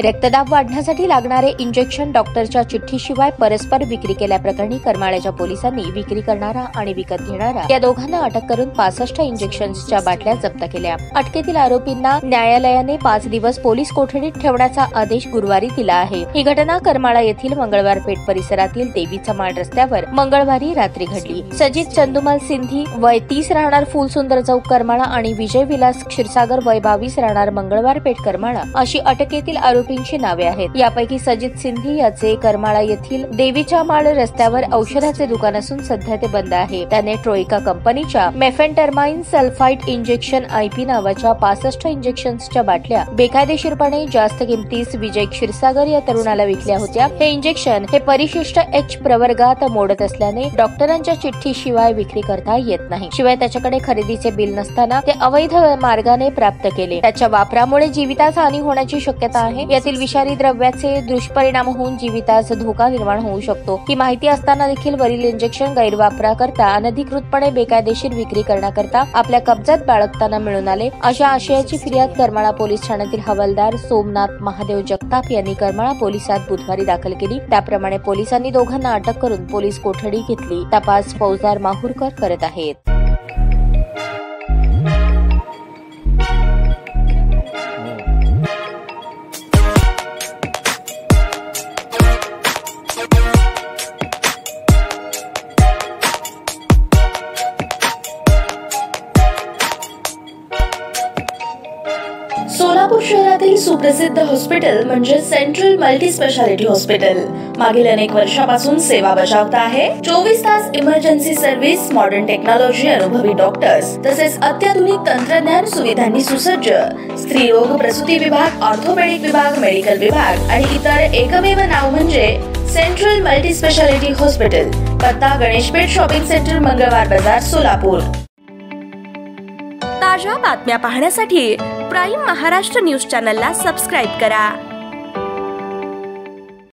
रक्तदाब वाढण्यासाठी लागणारे इंजेक्शन डॉक्टरच्या चिठ्ठीशिवाय परस्पर विक्री केल्याप्रकरणी करमाळ्याच्या पोलिसांनी विक्री करणारा आणि विकत घेणारा या दोघांना अटक करून 65 इंजेक्शन्सच्या बाटल्या जप्त केल्या। अटकेतील आरोपींना न्यायालयाने 5 दिवस पोलीस कोठडीत ठेवण्याचा आदेश गुरुवारी दिला आहे। ही घटना करमाळा येथील मंगळवार पेठ परिसरातील देवीचा माळ रस्त्यावर मंगळवारी रात्री घडली। सजित चंदुमल सिंधी वय 30 राहणार फुलसुंदर चौक करमाळा आणि विजय विलास क्षीरसागर वय 22 राहणार मंगळवार पेठ करमाळा अशी अटकेतील आरोपींची नावे आहेत। यापैकी सजित सिंधी याचे करमाळा येथील देवीच्या माळ रस्त्यावर औषधाचे दुकान असून सध्या ते बंद आहे। त्याने ट्रोइका कंपनीच्या मेफेंटरमाइन सल्फाइड इंजेक्शन आयपी नावाच्या 65 इंजेक्शन्सच्या बाटल्या बेकायदेशीरपणे जास्त किमतीस विजय क्षीरसागर या तरुणाला विकल्या होत्या। हे इंजेक्शन हे परिशिष्ट एच प्रवर्गात मोडत असल्याने डॉक्टरांच्या चिठ्ठीशिवाय विक्री करता येत नाही। शिवाय त्याच्याकडे खरेदीचे बिल नसताना ते अवैध मार्गाने प्राप्त केले। त्याच्या वापरामुळे जीवितास हानी होण्याची शक्यता आहे। यातील विषारी द्रव्याचे दुष्परिणाम होऊन जीवितास धोका निर्माण होऊ शकतो। ही माहिती असताना देखील वरील इंजेक्शन गैरवापराकरता अनधिकृतपणे बेकायदेशीर विक्री करण्याकरता आपल्या कब्जात बाळगताना मिळून आले अशा आशयाची फिर्याद करमाळा पोलीस ठाण्यातील हवालदार सोमनाथ महादेव जगताप यांनी करमाळा पोलिसात बुधवारी दाखल केली। त्याप्रमाणे पोलिसांनी दोघांना अटक करून पोलीस कोठडी घेतली। तपास फौजदार माहुरकर करत आहेत। सोलापूर शहरातील सुप्रसिद्ध हॉस्पिटल म्हणजे सेंट्रल मल्टी स्पेशालिटी हॉस्पिटल मागील अनेक वर्षापासून सेवा बजावत आहे। 24 तास इमर्जन्सी सर्व्हिस, मॉडर्न टेक्नॉलॉजी, अनुभवी डॉक्टर्स तसेच अत्याधुनिक तंत्रज्ञान सुविधांनी सुसज्ज स्त्रीरोग प्रसूती विभाग, ऑर्थोपेडिक विभाग, मेडिकल विभाग आणि इतर एकमेव नाव म्हणजे सेंट्रल मल्टी स्पेशालिटी हॉस्पिटल। पत्ता गणेशपेठ शॉपिंग सेंटर, मंगळवार बाजार, सोलापूर। ताज्या बातम्या पाहण्यासाठी प्राईम महाराष्ट्र न्यूज चॅनलला सबस्क्राईब करा।